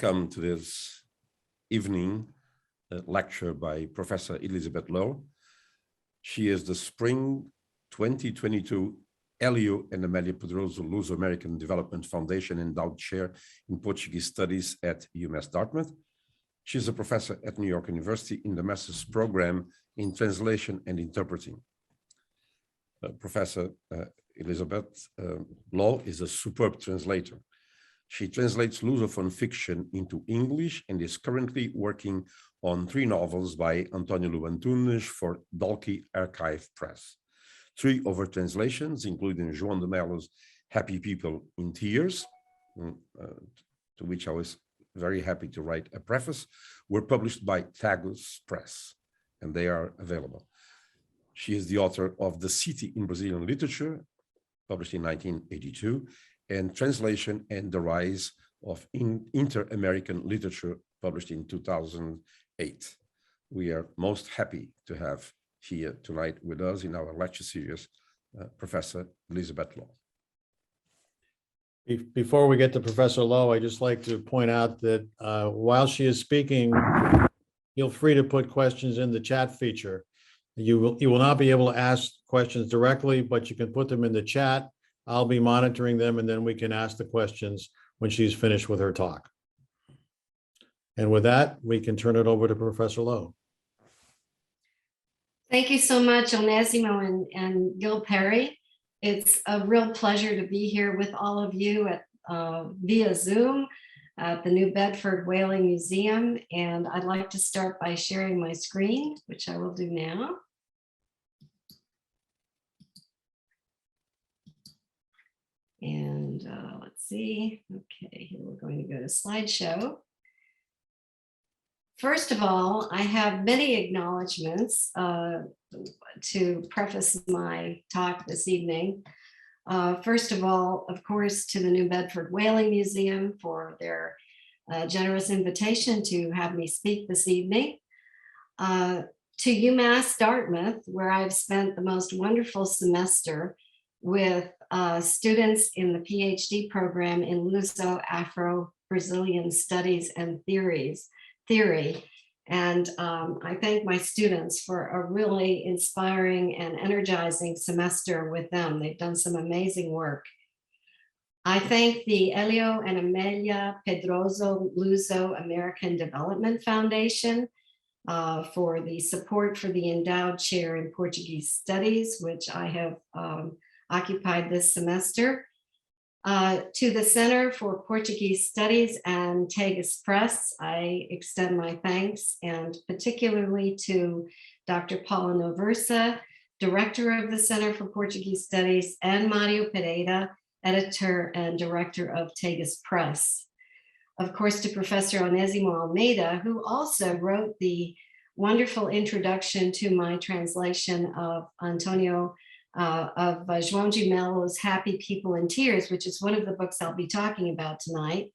Welcome to this evening lecture by Professor Elizabeth Lowe. She is the Spring 2022 Hélio and Amélia Pedroso Luso-American Development Foundation Endowed Chair in Portuguese Studies at UMass Dartmouth. She's a professor at New York University in the Master's Program in Translation and Interpreting. Professor Elizabeth Lowe is a superb translator. She translates Lusophone fiction into English and is currently working on 3 novels by Antônio Lobo Antunes for Dalkey Archive Press. 3 of her translations, including João de Melo's Happy People in Tears, to which I was very happy to write a preface, were published by Tagus Press, and they are available. She is the author of The City in Brazilian Literature, published in 1982, and Translation and the Rise of Inter-American Literature, published in 2008. We are most happy to have here tonight with us in our lecture series, Professor Elizabeth Lowe. Before we get to Professor Lowe, I'd just like to point out that while she is speaking, feel free to put questions in the chat feature. You will not be able to ask questions directly, but you can put them in the chat. I'll be monitoring them, and then we can ask the questions when she's finished with her talk. And with that, we can turn it over to Professor Lowe. Thank you so much, Onésimo and Gil Perry. It's a real pleasure to be here with all of you at via Zoom at the New Bedford Whaling Museum. And I'd like to start by sharing my screen, which I will do now. And let's see. Okay, here we're going to go to slideshow. First of all, I have many acknowledgements to preface my talk this evening. First of all, of course, to the New Bedford Whaling Museum for their generous invitation to have me speak this evening. To UMass Dartmouth, where I've spent the most wonderful semester with students in the PhD program in Luso-Afro-Brazilian Studies and Theory. And I thank my students for a really inspiring and energizing semester with them. They've done some amazing work. I thank the Hélio and Amélia Pedroso Luso-American Development Foundation for the support for the Endowed Chair in Portuguese Studies, which I have occupied this semester. To the Center for Portuguese Studies and Tagus Press, I extend my thanks, and particularly to Dr. Paula Noversa, Director of the Center for Portuguese Studies, and Mario Pereira, Editor and Director of Tagus Press. Of course, to Professor Onésimo Almeida, who also wrote the wonderful introduction to my translation of João de Melo's Happy People in Tears, which is one of the books I'll be talking about tonight.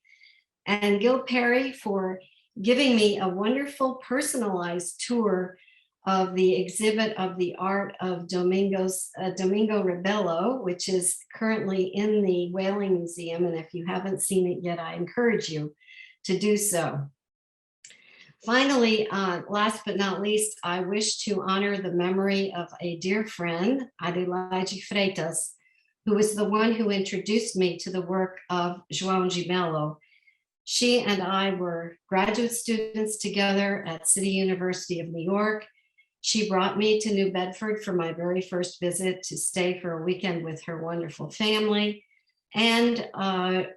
And Gil Perry for giving me a wonderful personalized tour of the exhibit of the art of Domingo Rebelo, which is currently in the Whaling Museum. And if you haven't seen it yet, I encourage you to do so. Finally, last but not least, I wish to honor the memory of a dear friend, Adelaide Freitas, who was the one who introduced me to the work of João de Melo. She and I were graduate students together at City University of New York. She brought me to New Bedford for my very first visit to stay for a weekend with her wonderful family. And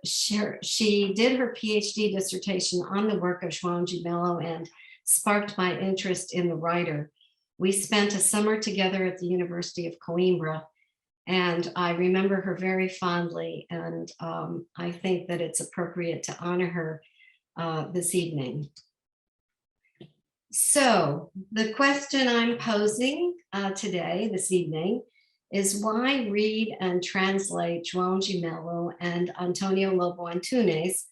she did her PhD dissertation on the work of João de Melo and sparked my interest in the writer. We spent a summer together at the University of Coimbra, and I remember her very fondly, and I think that it's appropriate to honor her this evening. So the question I'm posing this evening, is why read and translate João de Melo and Antônio Lobo Antunes,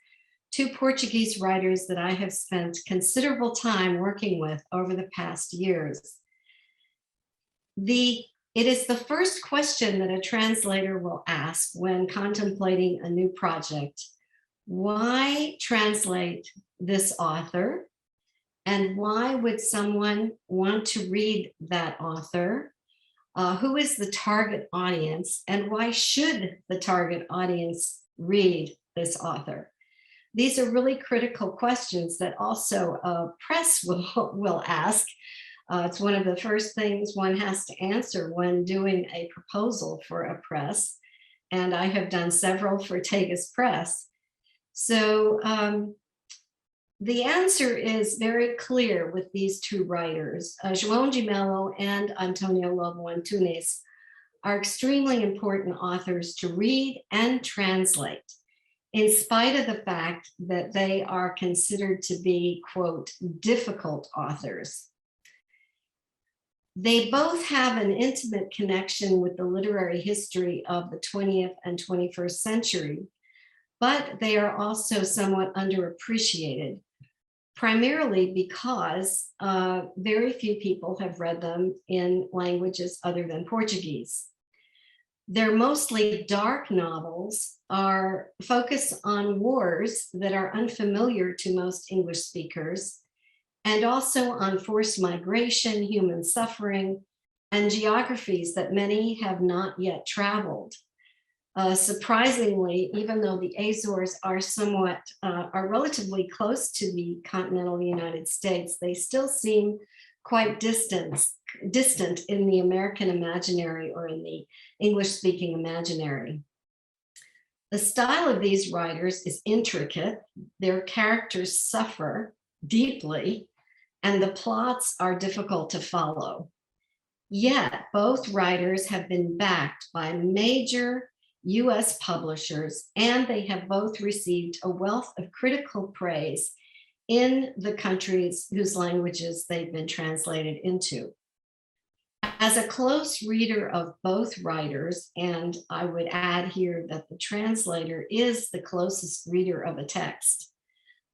2 Portuguese writers that I have spent considerable time working with over the past years. It is the first question that a translator will ask when contemplating a new project. Why translate this author? And why would someone want to read that author? Who is the target audience? And why should the target audience read this author? These are really critical questions that also press will ask. It's one of the first things one has to answer when doing a proposal for a press. And I have done several for Tegas Press. So the answer is very clear with these two writers. João de Melo and Antônio Lobo Antunes are extremely important authors to read and translate, in spite of the fact that they are considered to be, quote, difficult authors. They both have an intimate connection with the literary history of the 20th and 21st century, but they are also somewhat underappreciated, primarily because very few people have read them in languages other than Portuguese. Their mostly dark novels are focused on wars that are unfamiliar to most English speakers, and also on forced migration, human suffering, and geographies that many have not yet traveled. Surprisingly, even though the Azores are relatively close to the continental United States, they still seem quite distant in the American imaginary or in the English-speaking imaginary. The style of these writers is intricate. Their characters suffer deeply, and the plots are difficult to follow. Yet, both writers have been backed by major US publishers, and they have both received a wealth of critical praise in the countries whose languages they've been translated into. As a close reader of both writers, and I would add here that the translator is the closest reader of a text,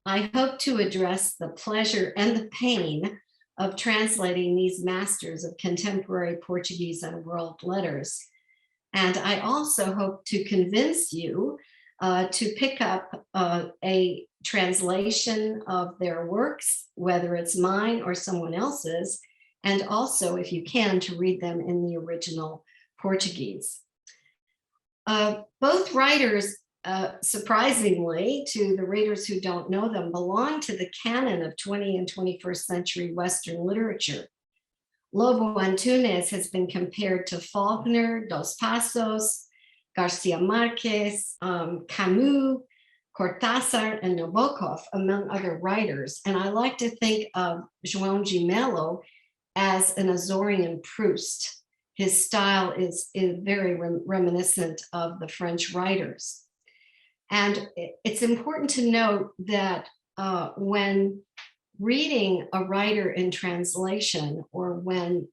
I hope to address the pleasure and the pain of translating these masters of contemporary Portuguese and world letters. And I also hope to convince you to pick up a translation of their works, whether it's mine or someone else's, and also, if you can, to read them in the original Portuguese. Both writers, surprisingly, to the readers who don't know them, belong to the canon of 20th and 21st century Western literature. Lobo Antunes has been compared to Faulkner, Dos Passos, Garcia Marquez, Camus, Cortázar, and Nabokov, among other writers. And I like to think of João de Melo as an Azorian Proust. His style is very reminiscent of the French writers. And it's important to note that when reading a writer in translation, or when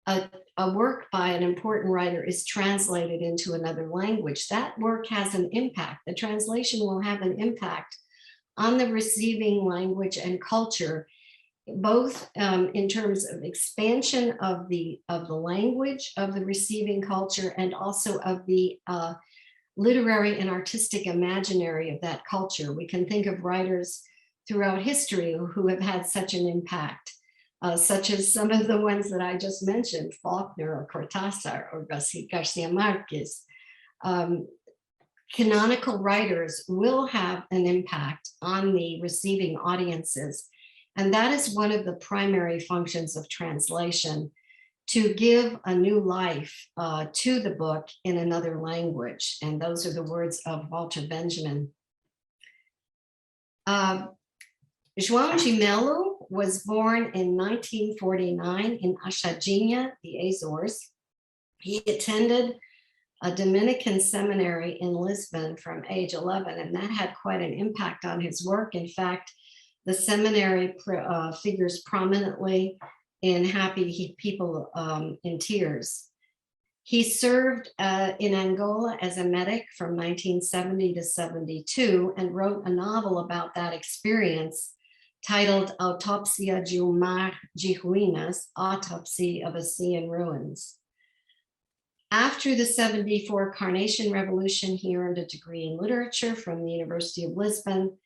a work by an important writer is translated into another language, that work has an impact. The translation will have an impact on the receiving language and culture, both in terms of expansion of the language of the receiving culture, and also of the literary and artistic imaginary of that culture. We can think of writers throughout history who have had such an impact, such as some of the ones that I just mentioned, Faulkner or Cortázar or Garcia Marquez. Canonical writers will have an impact on the receiving audiences. And that is one of the primary functions of translation, to give a new life to the book in another language. And those are the words of Walter Benjamin. João de Melo was born in 1949 in Achadinha, the Azores. He attended a Dominican seminary in Lisbon from age 11, and that had quite an impact on his work. In fact, the seminary figures prominently in Happy People in Tears. He served in Angola as a medic from 1970 to 72 and wrote a novel about that experience titled Autópsia de Mar de Ruínas, Autopsy of a Sea in Ruins. After the 74 Carnation Revolution, he earned a degree in literature from the University of Lisbon,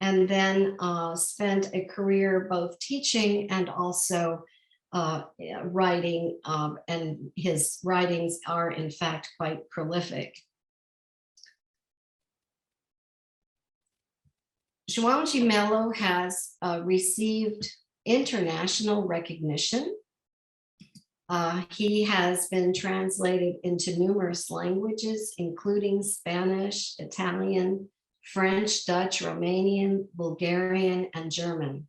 and then spent a career both teaching and also writing, and his writings are in fact quite prolific. João de Melo has received international recognition. He has been translated into numerous languages, including Spanish, Italian, French, Dutch, Romanian, Bulgarian, and German.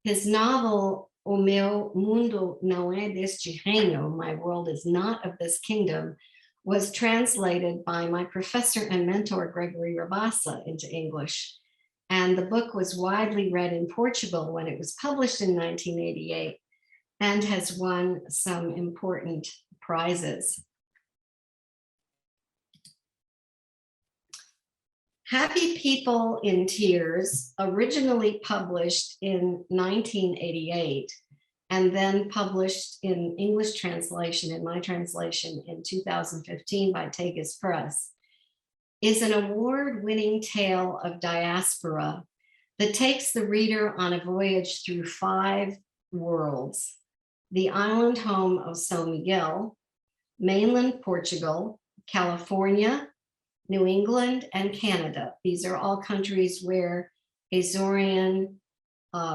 His novel, O Meu Mundo Não É Deste Reino, My World Is Not of This Kingdom, was translated by my professor and mentor, Gregory Rabassa, into English. And the book was widely read in Portugal when it was published in 1988 and has won some important prizes. Happy People in Tears, originally published in 1988 and then published in English translation, in my translation, in 2015 by Tegas Press, is an award-winning tale of diaspora that takes the reader on a voyage through 5 worlds: the island home of São Miguel, mainland Portugal, California, New England, and Canada. These are all countries where Azorian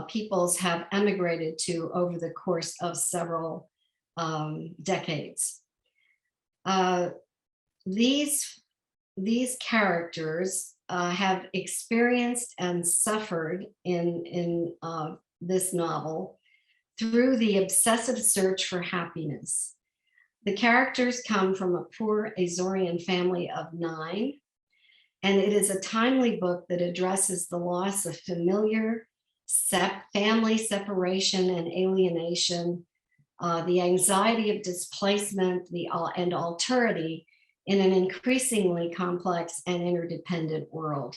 peoples have emigrated to over the course of several decades. These characters have experienced and suffered in this novel through the obsessive search for happiness. The characters come from a poor Azorian family of 9, and it is a timely book that addresses the loss of familiar family separation and alienation, the anxiety of displacement, and alterity in an increasingly complex and interdependent world.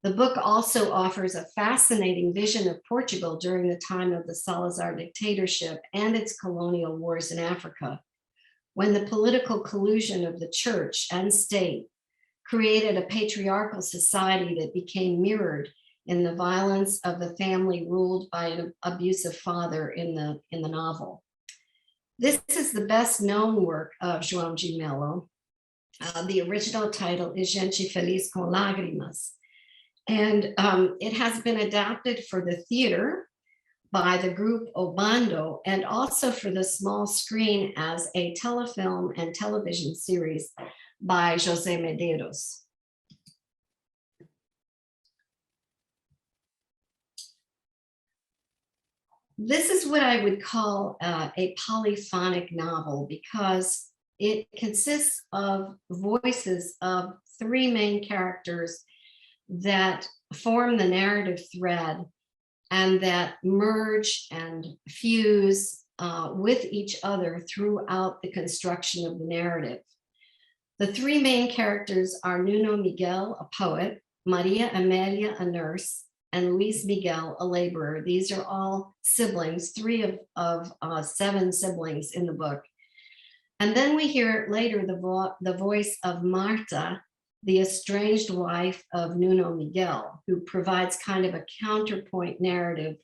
The book also offers a fascinating vision of Portugal during the time of the Salazar dictatorship and its colonial wars in Africa, when the political collusion of the church and state created a patriarchal society that became mirrored in the violence of the family ruled by an abusive father in the novel. This is the best known work of João de Melo. The original title is Gente Feliz com Lágrimas, and it has been adapted for the theater by the group Obando, and also for the small screen as a telefilm and television series by José Medeiros. This is what I would call a polyphonic novel, because it consists of voices of 3 main characters that form the narrative thread and that merge and fuse with each other throughout the construction of the narrative. The 3 main characters are Nuno Miguel, a poet, Maria Amélia, a nurse, and Luis Miguel, a laborer. These are all siblings, 3 of 7 siblings in the book. And then we hear later the voice of Marta, the estranged wife of Nuno Miguel, who provides kind of a counterpoint narrative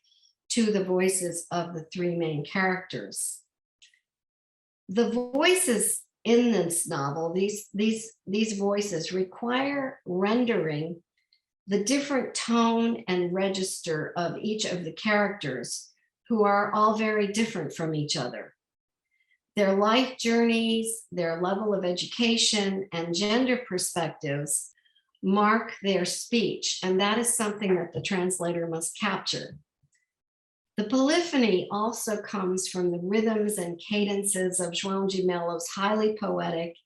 to the voices of the 3 main characters. The voices in this novel, these voices require rendering the different tone and register of each of the characters, who are all very different from each other. Their life journeys, their level of education, and gender perspectives mark their speech, and that is something that the translator must capture. The polyphony also comes from the rhythms and cadences of João de Melo's highly poetic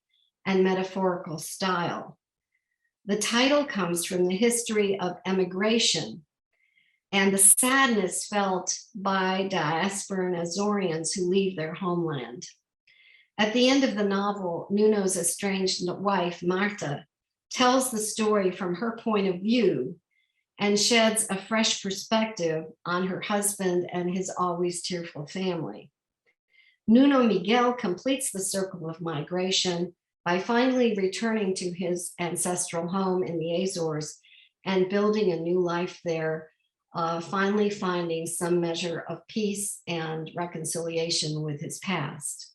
and metaphorical style. The title comes from the history of emigration and the sadness felt by diasporan Azorians who leave their homeland. At the end of the novel, Nuno's estranged wife, Marta, tells the story from her point of view and sheds a fresh perspective on her husband and his always tearful family. Nuno Miguel completes the circle of migration by finally returning to his ancestral home in the Azores and building a new life there, finally finding some measure of peace and reconciliation with his past.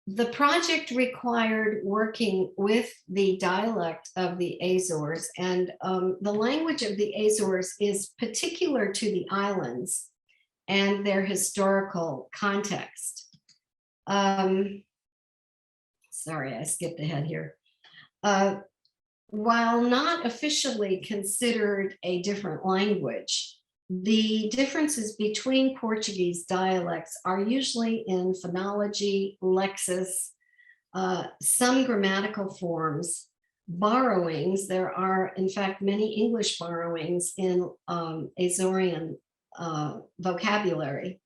The project required working with the dialect of the Azores, and the language of the Azores is particular to the islands and their historical context. Sorry, I skipped ahead here. While not officially considered a different language, the differences between Portuguese dialects are usually in phonology, lexis, some grammatical forms, borrowings. There are, in fact, many English borrowings in Azorean vocabulary.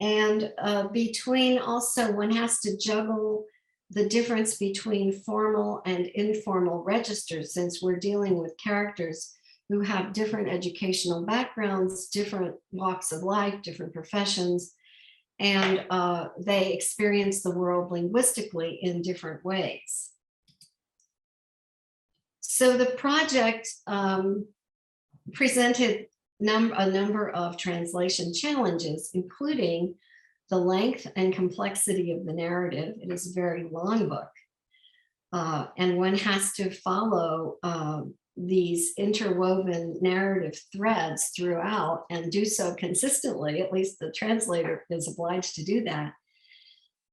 And between also, one has to juggle the difference between formal and informal registers, since we're dealing with characters who have different educational backgrounds, different walks of life, different professions, and they experience the world linguistically in different ways. So the project presented a number of translation challenges, including the length and complexity of the narrative. It is a very long book, and one has to follow these interwoven narrative threads throughout and do so consistently. At least the translator is obliged to do that.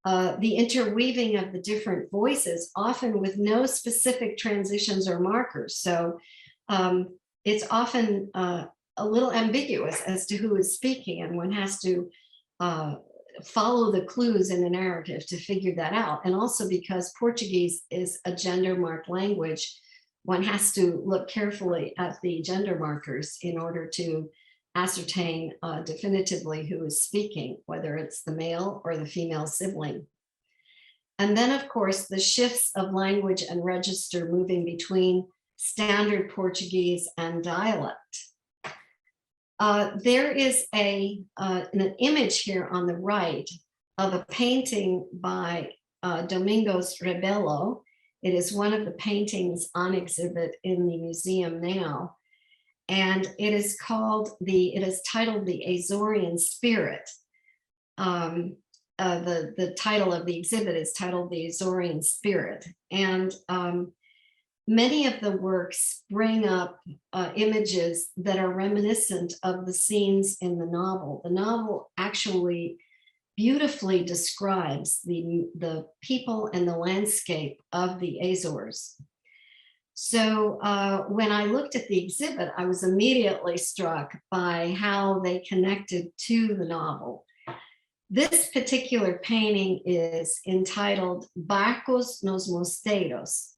The interweaving of the different voices, often with no specific transitions or markers. So it's often a little ambiguous as to who is speaking, and one has to follow the clues in the narrative to figure that out. And also because Portuguese is a gender marked language, one has to look carefully at the gender markers in order to ascertain definitively who is speaking, whether it's the male or the female sibling. And then, of course, the shifts of language and register moving between standard Portuguese and dialect. There is an image here on the right of a painting by Domingos Rebelo. It is one of the paintings on exhibit in the museum now. And it is titled The Azorean Spirit. The title of the exhibit is titled The Azorean Spirit. And many of the works bring up images that are reminiscent of the scenes in the novel. The novel actually beautifully describes the people and the landscape of the Azores. So when I looked at the exhibit, I was immediately struck by how they connected to the novel. This particular painting is entitled Barcos nos Mosteiros,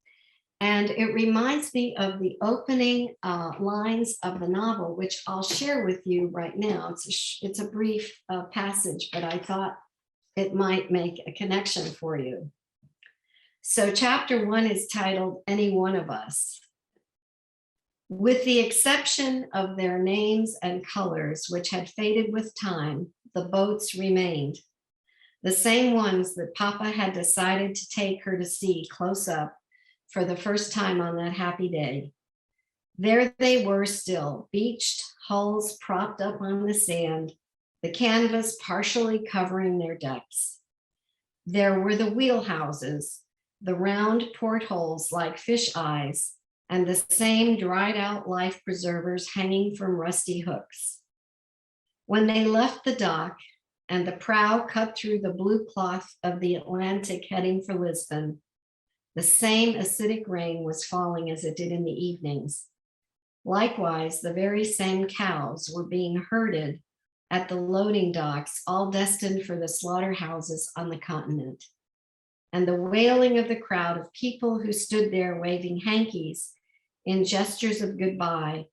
and it reminds me of the opening lines of the novel, which I'll share with you right now. It's a brief passage, but I thought it might make a connection for you. So chapter 1 is titled Any One of Us. With the exception of their names and colors, which had faded with time, the boats remained. The same ones that Papa had decided to take her to see close up for the first time on that happy day. There they were still, beached, hulls propped up on the sand, the canvas partially covering their decks. There were the wheelhouses, the round portholes like fish eyes, and the same dried out life preservers hanging from rusty hooks. When they left the dock and the prow cut through the blue cloth of the Atlantic heading for Lisbon, the same acidic rain was falling as it did in the evenings. Likewise, the very same cows were being herded at the loading docks, all destined for the slaughterhouses on the continent. And the wailing of the crowd of people who stood there waving hankies in gestures of goodbye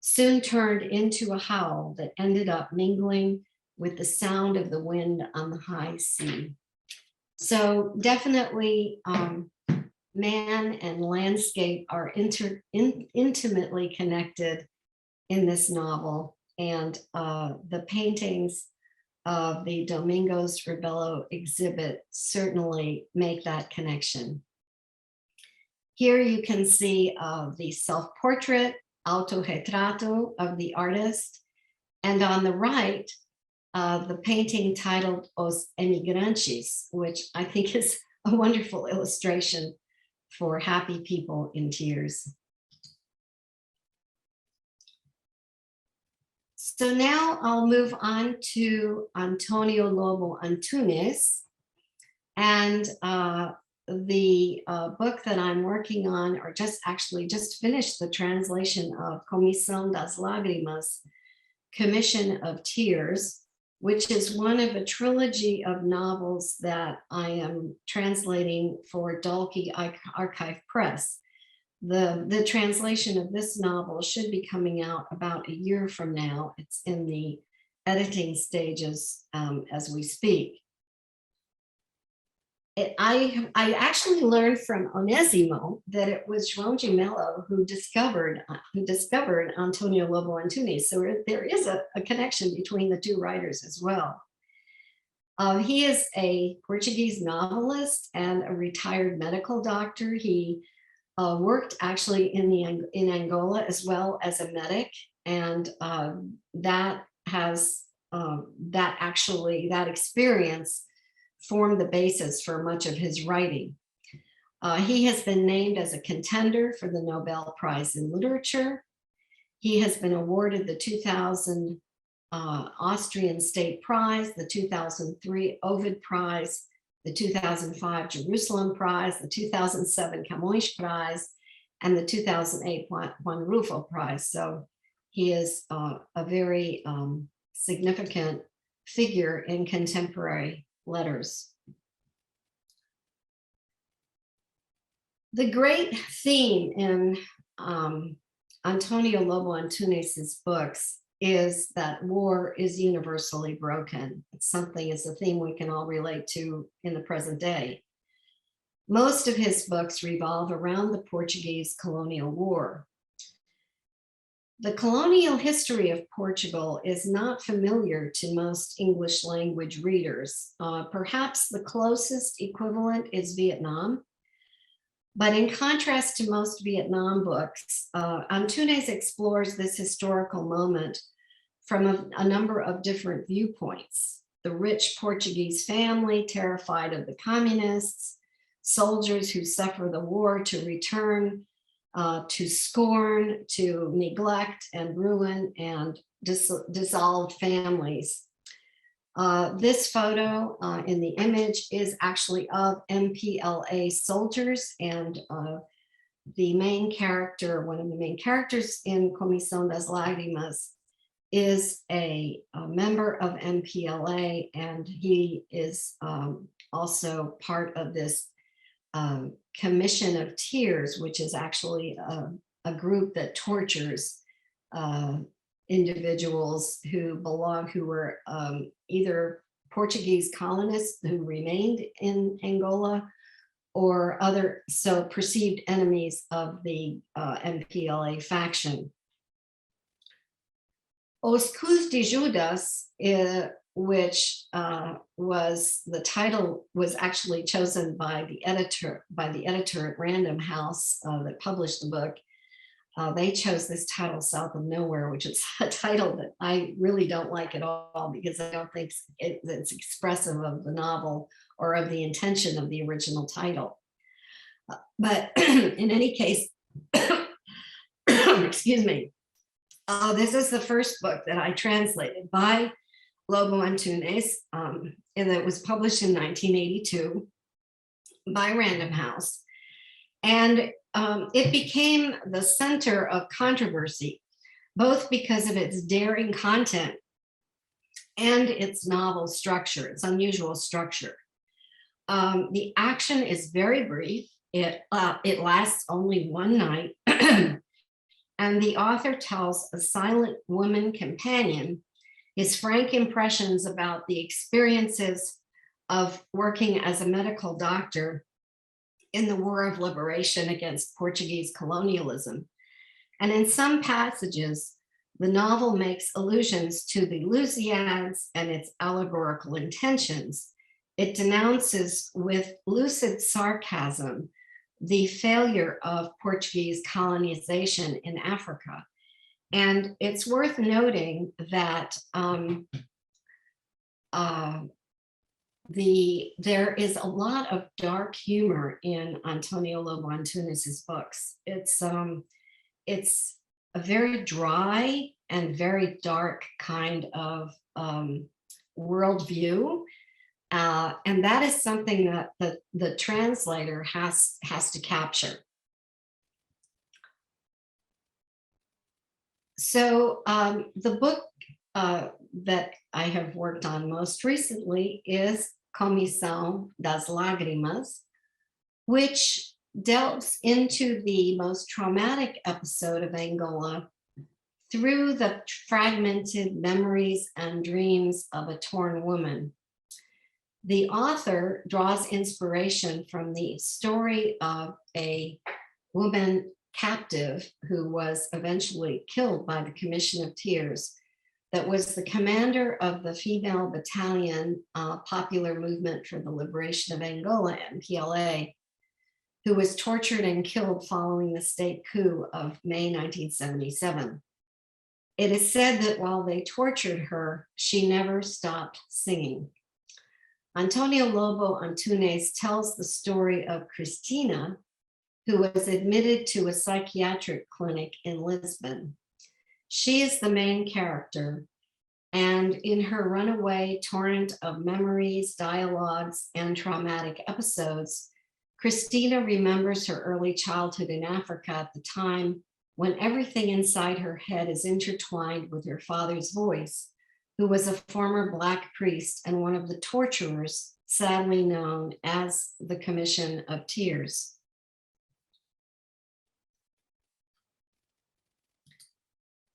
soon turned into a howl that ended up mingling with the sound of the wind on the high sea. So definitely man and landscape are intimately connected in this novel. and the paintings of the Domingos Rebelo exhibit certainly make that connection. Here you can see the self-portrait, autorretrato of the artist, and on the right, the painting titled Os Emigrantes, which I think is a wonderful illustration for happy people in tears. So now I'll move on to Antônio Lobo Antunes, and the book that I'm working on, or just finished the translation of Comissão das Lágrimas, Commission of Tears, which is one of a trilogy of novels that I am translating for Dalkey Archive Press. The translation of this novel should be coming out about a year from now. It's in the editing stages as we speak. I actually learned from Onésimo that it was João de Melo who discovered Antônio Lobo Antunes. So there is a connection between the two writers as well. He is a Portuguese novelist and a retired medical doctor. He worked actually in Angola as well as a medic, and that experience formed the basis for much of his writing. He has been named as a contender for the Nobel Prize in Literature. He has been awarded the 2000 Austrian State Prize, the 2003 Ovid Prize, the 2005 Jerusalem Prize, the 2007 Camões Prize, and the 2008 Juan Rulfo Prize. So he is a very significant figure in contemporary letters. The great theme in Antônio Lobo Antunes' books is that war is universally broken. It's a theme we can all relate to in the present day. Most of his books revolve around the Portuguese colonial war. The colonial history of Portugal is not familiar to most English language readers. Perhaps the closest equivalent is Vietnam. But in contrast to most Vietnam books, Antunes explores this historical moment from a number of different viewpoints. The rich Portuguese family terrified of the communists, soldiers who suffer the war to return, to scorn, to neglect and ruin and dissolved families. This photo in the image is actually of MPLA soldiers, and the main character, one of the main characters in Comissão das Lágrimas, is a member of MPLA, and he is also part of this Commission of Tears, which is actually a group that tortures individuals who were either Portuguese colonists who remained in Angola or perceived enemies of the MPLA faction. Os Cus de Judas, which the title was actually chosen by the editor at Random House that published the book. They chose this title, South of Nowhere, which is a title that I really don't like at all, because I don't think it's expressive of the novel or of the intention of the original title. But in any case, excuse me, this is the first book that I translated by Lobo Antunes, and it was published in 1982 by Random House. And it became the center of controversy, both because of its daring content and its novel structure, its unusual structure. The action is very brief. It lasts only one night. And the author tells a silent woman companion his frank impressions about the experiences of working as a medical doctor in the War of Liberation against Portuguese colonialism. And in some passages, The novel makes allusions to the Lusiads and its allegorical intentions. It denounces with lucid sarcasm the failure of Portuguese colonization in Africa. And it's worth noting that there is a lot of dark humor in Antônio Lobo Antunes' books. It's a very dry and very dark kind of worldview. And that is something that the translator has to capture. So the book that I have worked on most recently is Comissão das Lágrimas, which delves into the most traumatic episode of Angola through the fragmented memories and dreams of a torn woman. The author draws inspiration from the story of a woman captive who was eventually killed by the Commission of Tears, that was the commander of the female battalion Popular Movement for the Liberation of Angola, MPLA, who was tortured and killed following the state coup of May 1977. It is said that while they tortured her, she never stopped singing. Antônio Lobo Antunes tells the story of Cristina, who was admitted to a psychiatric clinic in Lisbon. She is the main character, and in her runaway torrent of memories, dialogues, and traumatic episodes, Cristina remembers her early childhood in Africa at the time when everything inside her head is intertwined with her father's voice, who was a former Black priest and one of the torturers, sadly known as the Commission of Tears.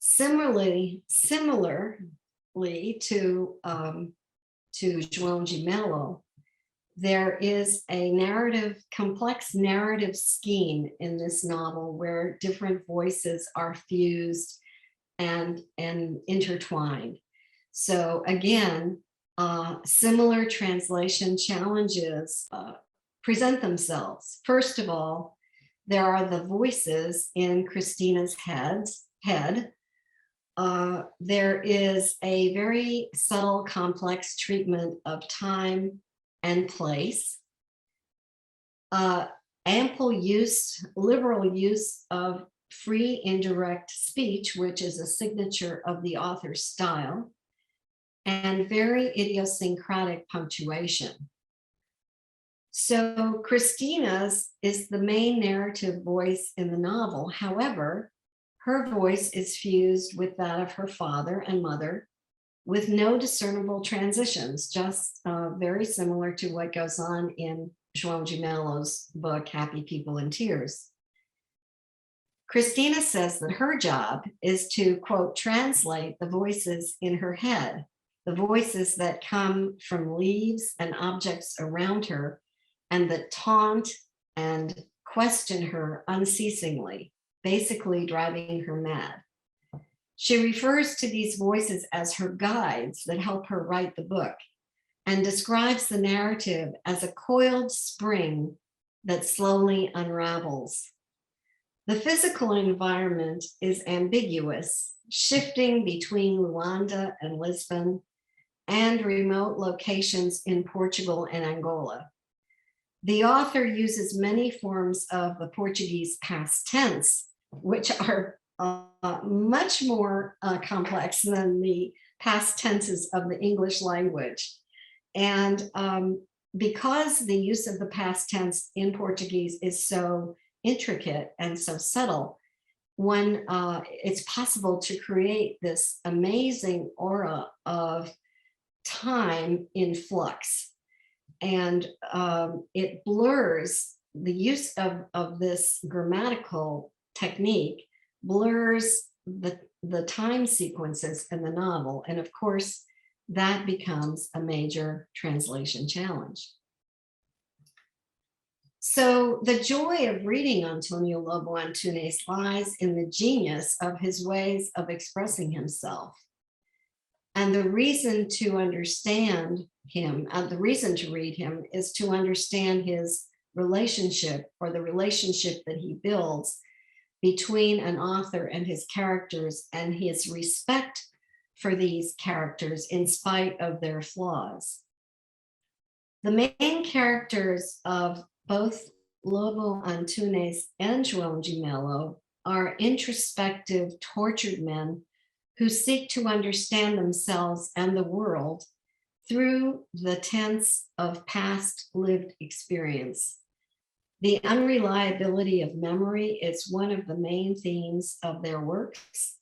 Similarly to João de Melo, there is a complex narrative scheme in this novel where different voices are fused and intertwined. So again, similar translation challenges present themselves. First of all, there are the voices in Cristina's head. There is a very subtle, complex treatment of time and place. Ample use, liberal use of free indirect speech, which is a signature of the author's style, and very idiosyncratic punctuation. So Cristina's is the main narrative voice in the novel. However, her voice is fused with that of her father and mother with no discernible transitions, just very similar to what goes on in João de Melo's book, Happy People in Tears. Cristina says that her job is to, quote, translate the voices in her head, the voices that come from leaves and objects around her and that taunt and question her unceasingly, basically driving her mad. She refers to these voices as her guides that help her write the book and describes the narrative as a coiled spring that slowly unravels. The physical environment is ambiguous, shifting between Luanda and Lisbon and remote locations in Portugal and Angola. The author uses many forms of the Portuguese past tense, which are much more complex than the past tenses of the English language. And because the use of the past tense in Portuguese is so intricate and so subtle, it's possible to create this amazing aura of time in flux. And it blurs the use of this grammatical technique, blurs the time sequences in the novel. And of course, that becomes a major translation challenge. So the joy of reading Antônio Lobo Antunes lies in the genius of his ways of expressing himself. And the reason to understand him, the reason to read him is to understand his relationship, or the relationship that he builds between an author and his characters, and his respect for these characters in spite of their flaws. The main characters of both Lobo Antunes and João de Melo are introspective, tortured men who seek to understand themselves and the world through the tense of past lived experience. The unreliability of memory is one of the main themes of their works,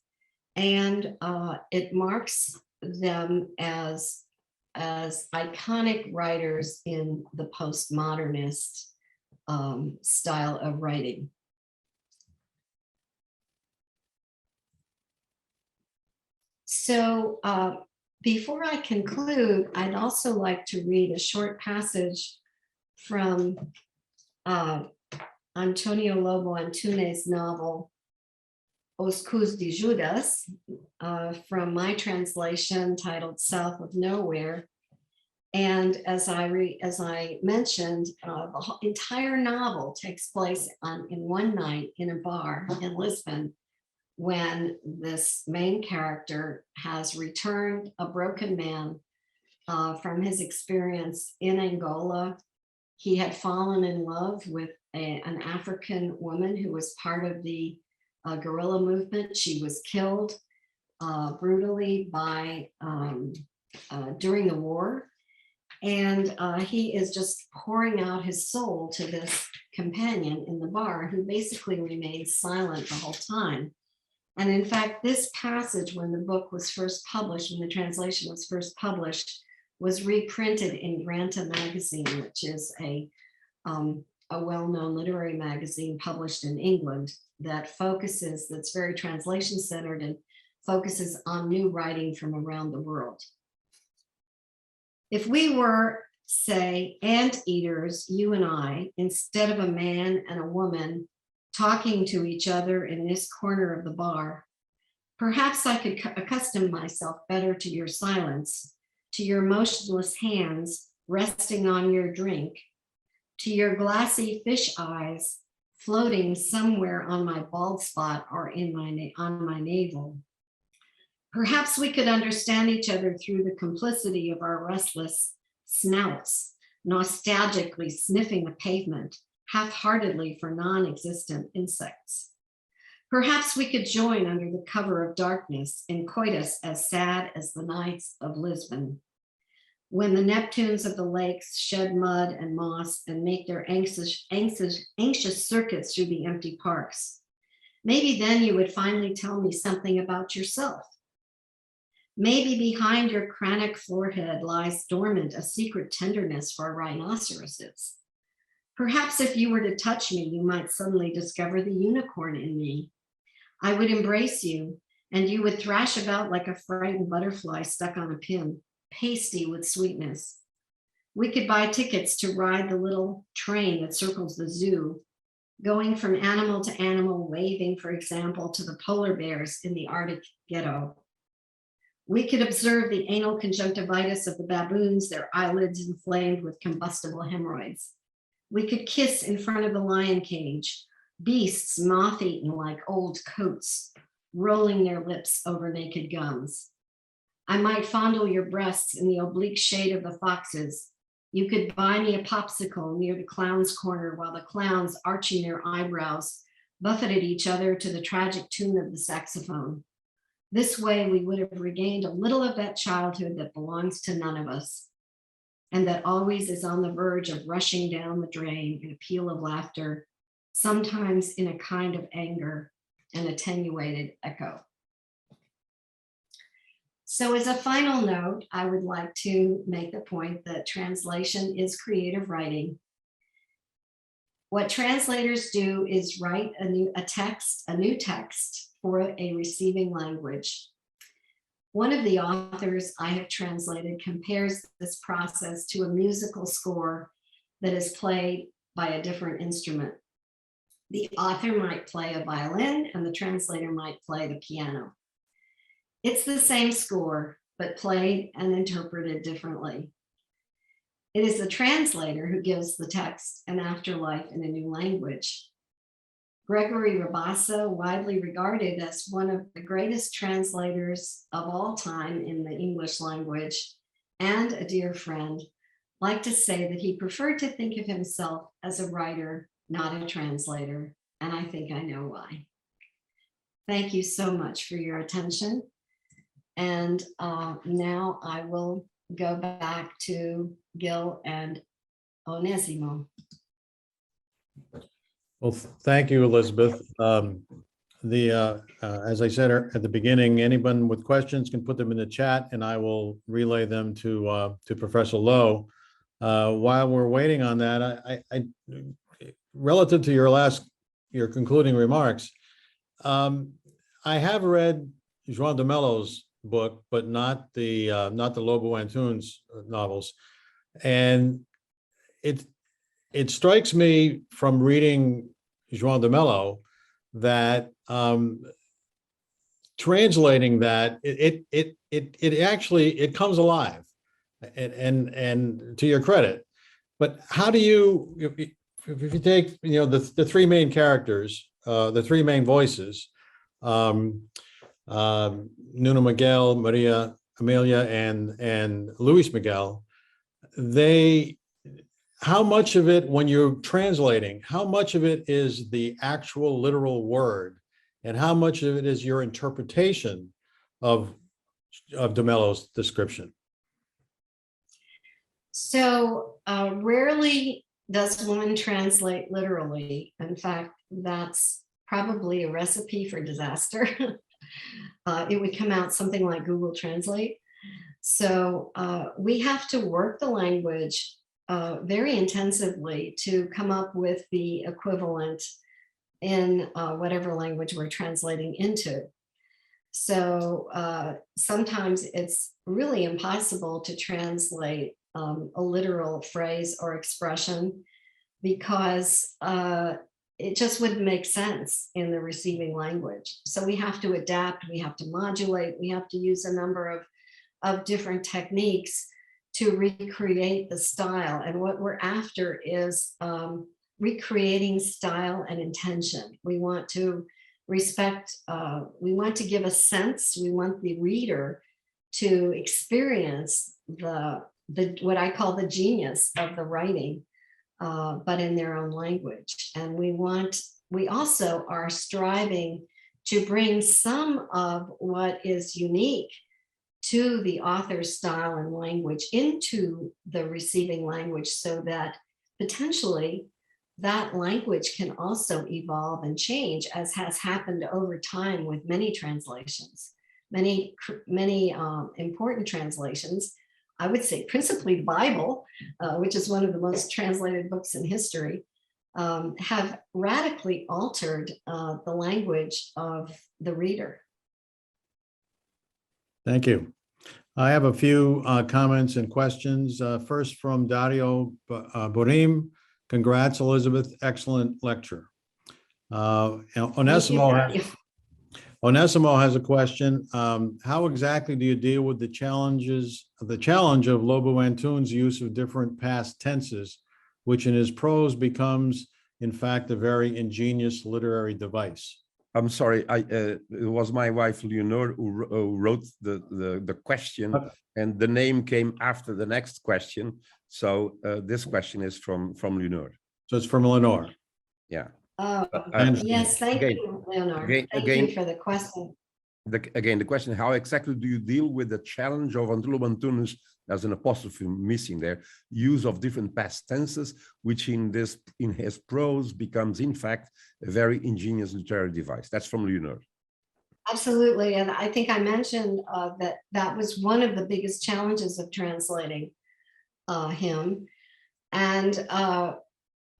and it marks them as iconic writers in the postmodernist style of writing. So before I conclude, I'd also like to read a short passage from Antônio Lobo Antunes' novel, Os Cus de Judas, from my translation titled South of Nowhere. And as I mentioned, the entire novel takes place in one night in a bar in Lisbon, when this main character has returned a broken man from his experience in Angola. He had fallen in love with an African woman who was part of the guerrilla movement. She was killed brutally during the war. And he is just pouring out his soul to this companion in the bar, who basically remains silent the whole time. And in fact, this passage, when the book was first published, when the translation was first published, was reprinted in Granta magazine, which is a well-known literary magazine published in England that's very translation-centered and focuses on new writing from around the world. If we were, say, anteaters, you and I, instead of a man and a woman talking to each other in this corner of the bar, perhaps I could accustom myself better to your silence, to your motionless hands resting on your drink, to your glassy fish eyes floating somewhere on my bald spot or on my navel. Perhaps we could understand each other through the complicity of our restless snouts, nostalgically sniffing the pavement, half-heartedly for non-existent insects. Perhaps we could join under the cover of darkness in coitus as sad as the nights of Lisbon, when the Neptunes of the lakes shed mud and moss and make their anxious circuits through the empty parks. Maybe then you would finally tell me something about yourself. Maybe behind your chronic forehead lies dormant a secret tenderness for rhinoceroses. Perhaps if you were to touch me, you might suddenly discover the unicorn in me. I would embrace you, and you would thrash about like a frightened butterfly stuck on a pin, pasty with sweetness. We could buy tickets to ride the little train that circles the zoo, going from animal to animal, waving, for example, to the polar bears in the Arctic ghetto. We could observe the anal conjunctivitis of the baboons, their eyelids inflamed with combustible hemorrhoids. We could kiss in front of the lion cage, beasts moth-eaten like old coats, rolling their lips over naked gums. I might fondle your breasts in the oblique shade of the foxes. You could buy me a popsicle near the clown's corner while the clowns, arching their eyebrows, buffeted each other to the tragic tune of the saxophone. This way, we would have regained a little of that childhood that belongs to none of us, and that always is on the verge of rushing down the drain in a peal of laughter, sometimes in a kind of anger and attenuated echo. So as a final note, I would like to make the point that translation is creative writing. What translators do is write a new text for a receiving language. One of the authors I have translated compares this process to a musical score that is played by a different instrument. The author might play a violin and the translator might play the piano. It's the same score, but played and interpreted differently. It is the translator who gives the text an afterlife in a new language. Gregory Rabassa, widely regarded as one of the greatest translators of all time in the English language and a dear friend, liked to say that he preferred to think of himself as a writer, not a translator, and I think I know why. Thank you so much for your attention. And now I will go back to Gil and Onesimo. Well, thank you, Elizabeth. As I said at the beginning, anyone with questions can put them in the chat and I will relay them to Professor Lowe. While we're waiting on that, I relative to your concluding remarks, I have read João de Melo's book, but not the Lobo Antunes novels, and it strikes me from reading João de Melo that translating that it actually comes alive, and to your credit. But how do you, if you take the three main characters, the three main voices, Nuno Miguel, Maria Amelia, and Luis Miguel, how much of it, when you're translating, how much of it is the actual literal word, and how much of it is your interpretation of de Melo's description? So rarely does one translate literally. In fact, that's probably a recipe for disaster. It would come out something like Google Translate. So we have to work the language very intensively to come up with the equivalent in whatever language we're translating into. So sometimes it's really impossible to translate a literal phrase or expression because it just wouldn't make sense in the receiving language. So we have to adapt, we have to modulate, we have to use a number of different techniques to recreate the style. And what we're after is recreating style and intention. We want to respect, we want to give a sense, we want the reader to experience the what I call the genius of the writing, but in their own language. And we also are striving to bring some of what is unique to the author's style and language into the receiving language, so that potentially that language can also evolve and change, as has happened over time with many translations, many important translations. I would say principally the Bible, which is one of the most translated books in history, have radically altered the language of the reader. Thank you. I have a few comments and questions. First from Dario Borim. Congrats, Elizabeth. Excellent lecture. Onesimo has a question. How exactly do you deal with the challenge of Lobo Antunes' use of different past tenses, which in his prose becomes, in fact, a very ingenious literary device? I'm sorry, it was my wife, Leonore, who wrote the question, and the name came after the next question. So this question is from Leonore. So it's from Leonore. Yeah. Yes, thank you, Leonore. Thank you for the question. The question, how exactly do you deal with the challenge of Antônio Lobo Antunes, there's an apostrophe missing there, use of different past tenses, which in his prose becomes, in fact, a very ingenious literary device? That's from Leonore. Absolutely, and I think I mentioned that was one of the biggest challenges of translating him. And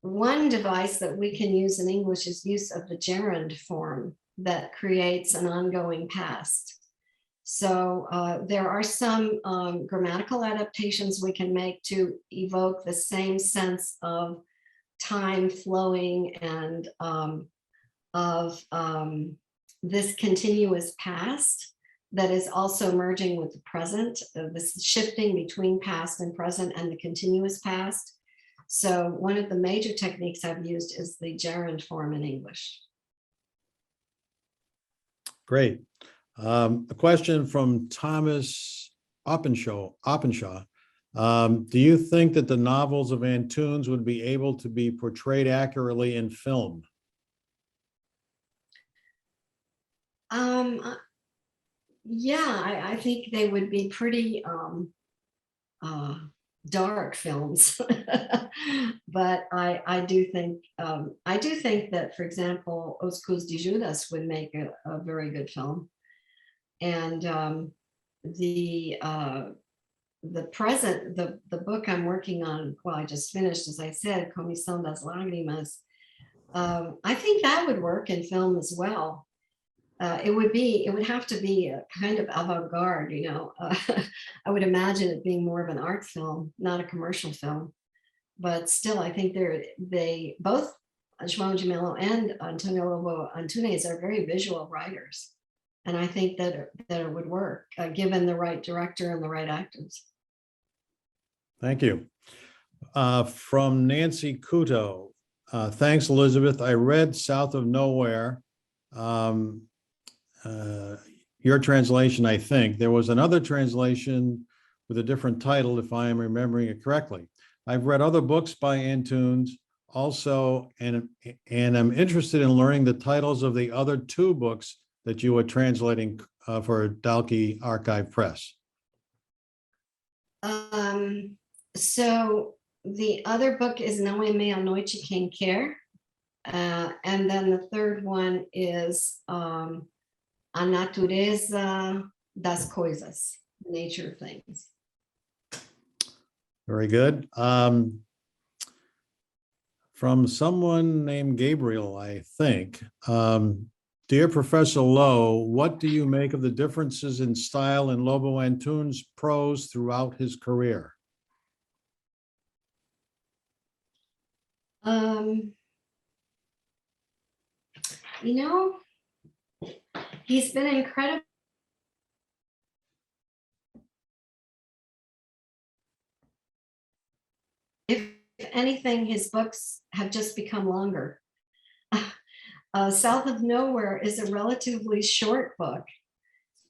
one device that we can use in English is use of the gerund form that creates an ongoing past. So there are some grammatical adaptations we can make to evoke the same sense of time flowing and of this continuous past that is also merging with the present, this shifting between past and present and the continuous past. So one of the major techniques I've used is the gerund form in English. Great. A question from Thomas Oppenshaw. Do you think that the novels of Antunes would be able to be portrayed accurately in film? Yeah, I think they would be pretty dark films, but I do think that, for example, Os Cus de Judas would make a very good film, and the book I'm working on, well, I just finished, as I said, Comissão das Lágrimas. I think that would work in film as well. It would have to be a kind of avant-garde, you know. I would imagine it being more of an art film, not a commercial film. But still, I think they both, João de Melo and Antônio Lobo Antunes, are very visual writers. And I think that it would work, given the right director and the right actors. Thank you. From Nancy Kuto. Thanks, Elizabeth. I read South of Nowhere. Your translation, I think. There was another translation with a different title, if I am remembering it correctly. I've read other books by Antunes also, and I'm interested in learning the titles of the other two books that you are translating for Dalkey Archive Press. So the other book is Não é Meia-Noite Quem Quer, and then the third one is A Natureza das Coisas, the nature of things. Very good. From someone named Gabriel, I think. Dear Professor Lowe, what do you make of the differences in style in Lobo Antunes' prose throughout his career? You know, he's been incredible. If anything, his books have just become longer. South of Nowhere is a relatively short book,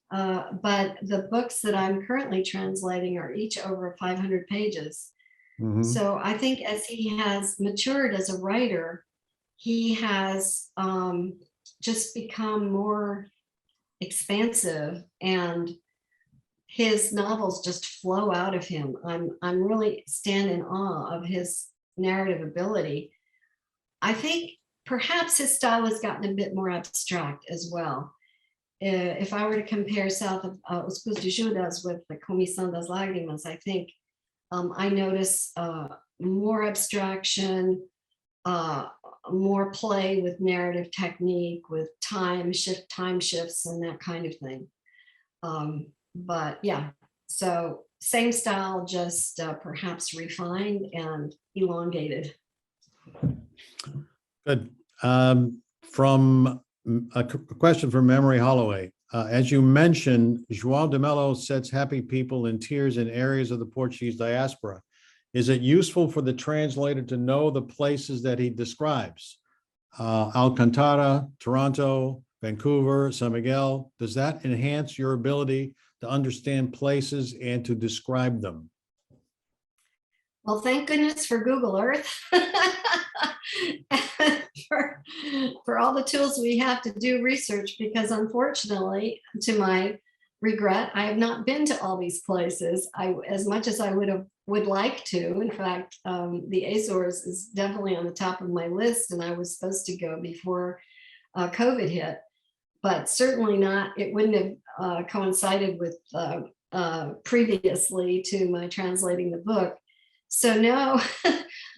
but the books that I'm currently translating are each over 500 pages. Mm-hmm. So I think as he has matured as a writer, he has just become more expansive, and his novels just flow out of him. I'm really stand in awe of his narrative ability. I think perhaps his style has gotten a bit more abstract as well. If I were to compare South of Os Cus de Judas with the Comissão das Lágrimas, I think I notice more abstraction, more play with narrative technique, with time shifts and that kind of thing. But yeah, so same style, just perhaps refined and elongated. Good. From a question from Memory Holloway. As you mentioned, João de Melo sets happy people in tears in areas of the Portuguese diaspora. Is it useful for the translator to know the places that he describes? Alcantara, Toronto, Vancouver, San Miguel. Does that enhance your ability to understand places and to describe them? Well, thank goodness for Google Earth. for all the tools we have to do research, because unfortunately, to my regret, I have not been to all these places as much as I would like to. In fact, the Azores is definitely on the top of my list, and I was supposed to go before COVID hit, but certainly not. It wouldn't have coincided with previously to my translating the book. So no,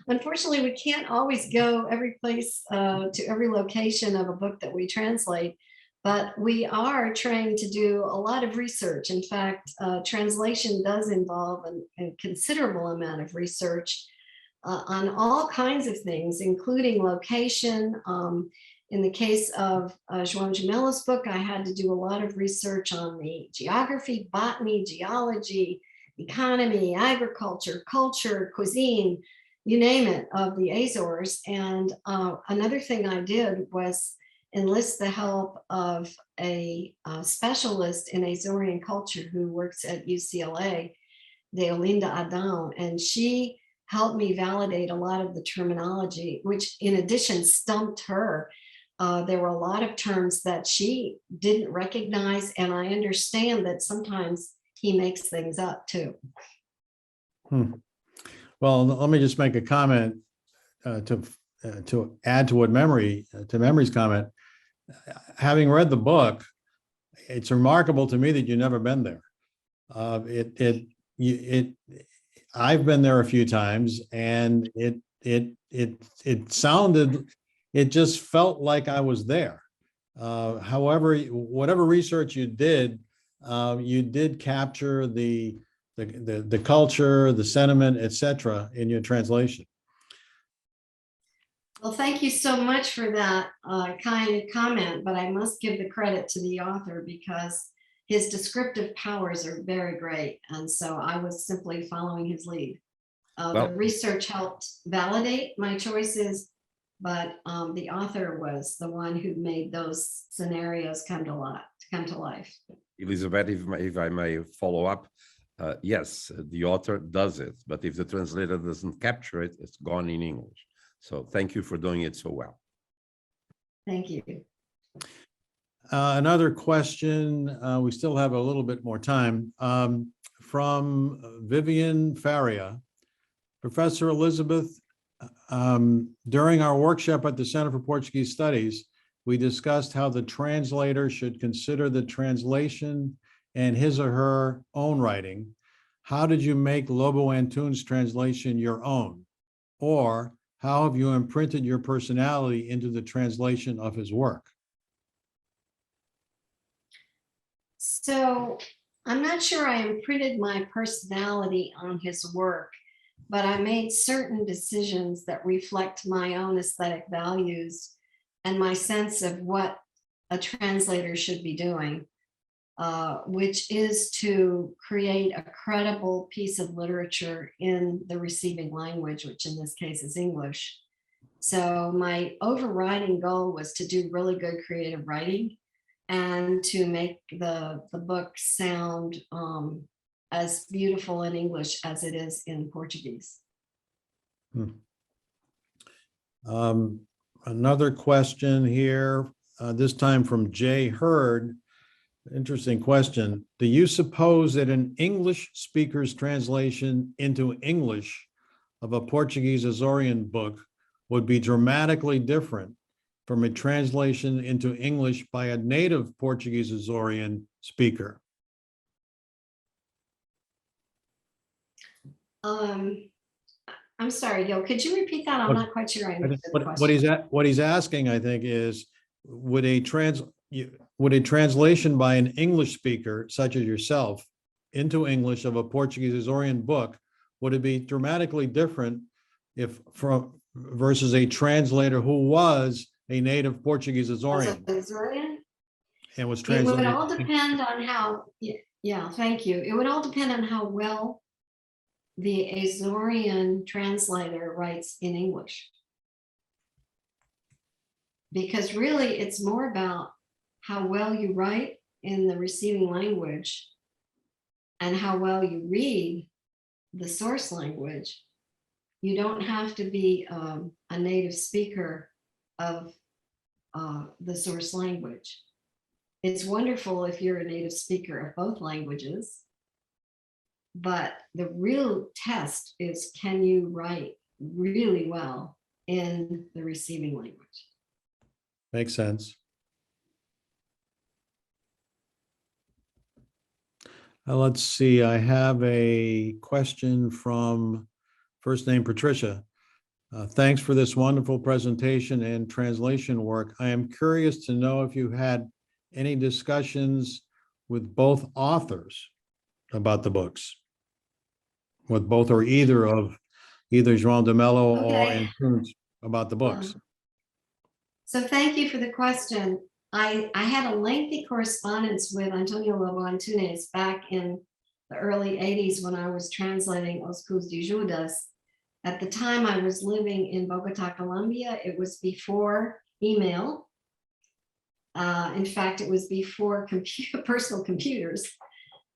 unfortunately, we can't always go every place to every location of a book that we translate, but we are trying to do a lot of research. In fact, translation does involve a considerable amount of research on all kinds of things, including location. In the case of João de Melo's book, I had to do a lot of research on the geography, botany, geology, economy, agriculture, culture, cuisine, you name it, of the Azores. And another thing I did was enlist the help of a specialist in Azorean culture who works at UCLA, Deolinda Adão, and she helped me validate a lot of the terminology, which in addition stumped her. There were a lot of terms that she didn't recognize, and I understand that sometimes he makes things up too. Well, let me just make a comment to add to what Memory's comment. Having read the book, it's remarkable to me that you've never been there. I've been there a few times, and it sounded, it just felt like I was there. However, whatever research you did capture the culture, the sentiment, etc., in your translation. Well, thank you so much for that kind comment, but I must give the credit to the author because his descriptive powers are very great. And so I was simply following his lead. The research helped validate my choices, but the author was the one who made those scenarios come to life. Elizabeth, if I may follow up, yes, the author does it, but if the translator doesn't capture it, it's gone in English. So thank you for doing it so well. Thank you. Another question, we still have a little bit more time, from Vivian Faria. Professor Elizabeth, during our workshop at the Center for Portuguese Studies, we discussed how the translator should consider the translation and his or her own writing. How did you make Lobo Antunes' translation your own? Or how have you imprinted your personality into the translation of his work? So I'm not sure I imprinted my personality on his work, but I made certain decisions that reflect my own aesthetic values and my sense of what a translator should be doing, which is to create a credible piece of literature in the receiving language, which in this case is English. So my overriding goal was to do really good creative writing and to make the book sound as beautiful in English as it is in Portuguese. Another question here, this time from Jay Hurd. Interesting question. Do you suppose that an English speaker's translation into English of a Portuguese Azorean book would be dramatically different from a translation into English by a native Portuguese Azorean speaker? I'm sorry, Gil, could you repeat that? I'm not quite sure I understood the question. What he's asking, I think, is would a translation by an English speaker, such as yourself, into English of a Portuguese Azorean book, would it be dramatically different versus a translator who was a native Portuguese Azorean and was translated? It would all depend on how, yeah, thank you. It would all depend on how well the Azorean translator writes in English. Because really it's more about how well you write in the receiving language and how well you read the source language. You don't have to be a native speaker of the source language. It's wonderful if you're a native speaker of both languages, but the real test is, can you write really well in the receiving language? Makes sense. Let's see, I have a question from first name Patricia. Thanks for this wonderful presentation and translation work. I am curious to know if you had any discussions with both authors about the books, with both or either of either João de Melo or Okay. Antunes about the books. So thank you for the question. I had a lengthy correspondence with Antônio Lobo Antunes back in the early 80s when I was translating Os Cus de Judas. At the time, I was living in Bogota, Colombia. It was before email. In fact, it was before personal computers.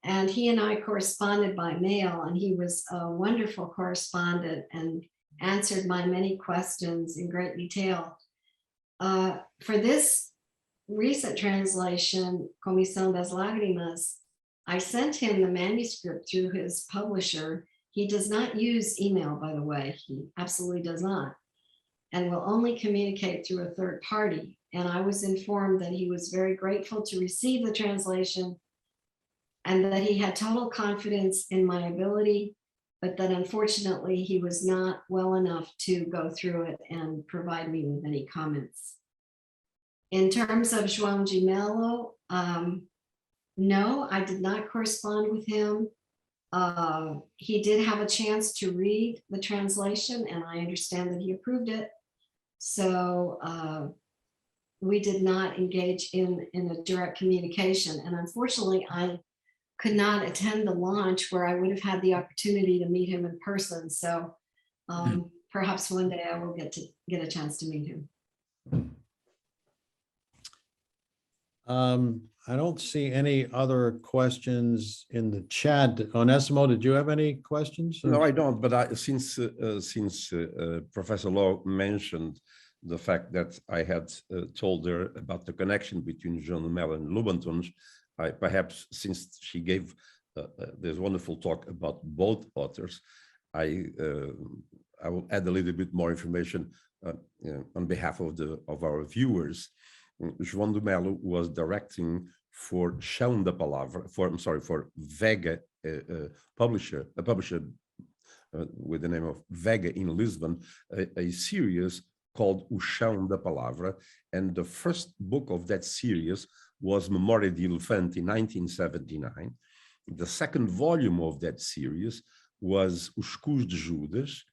And he and I corresponded by mail, and he was a wonderful correspondent and answered my many questions in great detail. For this recent translation, Comissão das Lágrimas, I sent him the manuscript through his publisher. He does not use email, by the way. He absolutely does not, and will only communicate through a third party. And I was informed that he was very grateful to receive the translation and that he had total confidence in my ability, but that unfortunately he was not well enough to go through it and provide me with any comments. In terms of João de Melo, no, I did not correspond with him. He did have a chance to read the translation, and I understand that he approved it. So we did not engage in a direct communication. And unfortunately, I could not attend the launch where I would have had the opportunity to meet him in person. So perhaps one day I will get a chance to meet him. I don't see any other questions in the chat. Onésimo, did you have any questions? No, I don't. But since Professor Lowe mentioned the fact that I had told her about the connection between João de Melo and Lobo Antunes, perhaps since she gave this wonderful talk about both authors, I will add a little bit more information on behalf of our viewers. João de Melo was directing for Chão da Palavra, for Vega, a publisher with the name of Vega in Lisbon, a series called O Chão da Palavra, and the first book of that series was Memória de Elefante in 1979. The second volume of that series was Os Cus de Judas,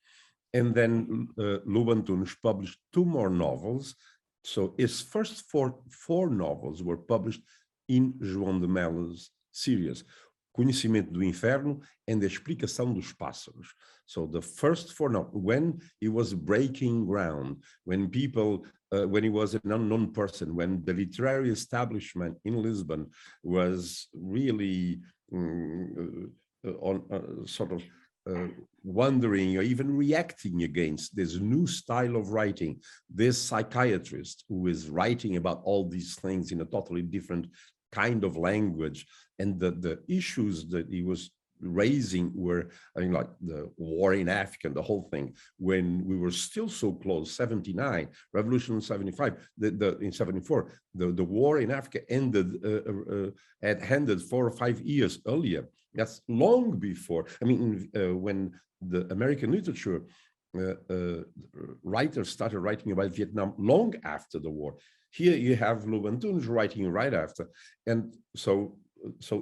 and then Lobo Antunes published two more novels. So his first four novels were published in João de Melo's series, Conhecimento do Inferno and A Explicação dos Pássaros. So the first four novels, when he was breaking ground, when people, when he was an unknown person, when the literary establishment in Lisbon was really wondering or even reacting against this new style of writing, this psychiatrist who is writing about all these things in a totally different kind of language, and the issues that he was raising were, I mean, like the war in Africa and the whole thing, when we were still so close, 79, revolution in 75, in 74, the war in Africa had ended 4 or 5 years earlier. That's long before, I mean, when the American literature writers started writing about Vietnam long after the war. Here you have Lowe Antunes writing right after. And so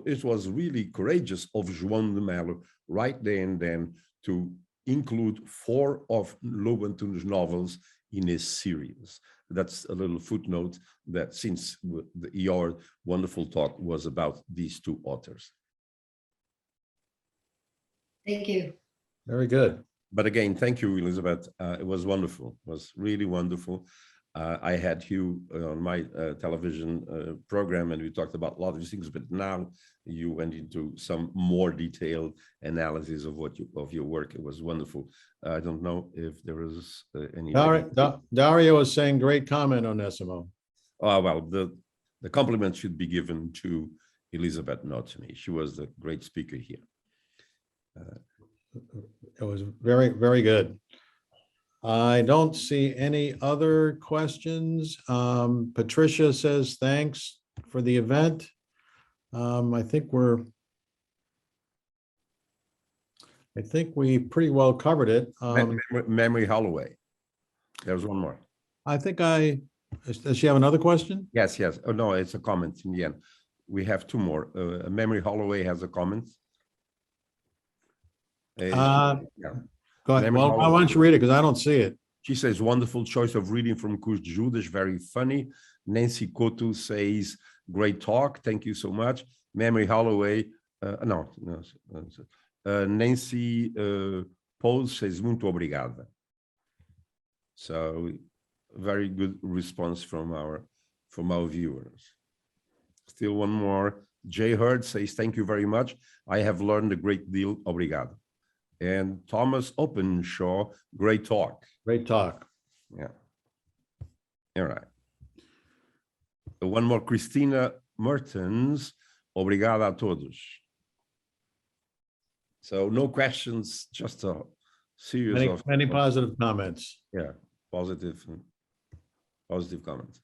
it was really courageous of João de Melo right there and then to include 4 of Lowe Antunes' novels in his series. That's a little footnote that since your wonderful talk was about these 2 authors. Thank you. Very good. But again, thank you, Elizabeth. It was wonderful. It was really wonderful. I had you on my television program, and we talked about a lot of these things. But now you went into some more detailed analysis of your work. It was wonderful. I don't know if there is any. Dario is saying great comment on Onésimo. Oh well, the compliment should be given to Elizabeth, not to me. She was the great speaker here. It was very, very good. I don't see any other questions. Patricia says thanks for the event. I think we pretty well covered it. Memory Holloway. There's one more. Does she have another question? Yes. Oh no, it's a comment in the end. We have 2 more. Memory Holloway has a comment. Yeah. Go ahead. Memory Well, why Holloway. don't you read it? Because I don't see it. She says, wonderful choice of reading from Cus de Judas, very funny. Nancy Cotto says, great talk. Thank you so much. Memory Holloway, Nancy Paul says, muito obrigada. So very good response from our viewers. Still one more. Jay Hurd says, thank you very much. I have learned a great deal. Obrigado. And Thomas Openshaw, great talk. Great talk. Yeah. All right. One more, Christina Mertens. Obrigado a todos. So no questions, just a series of Many positive comments. yeah, positive comments.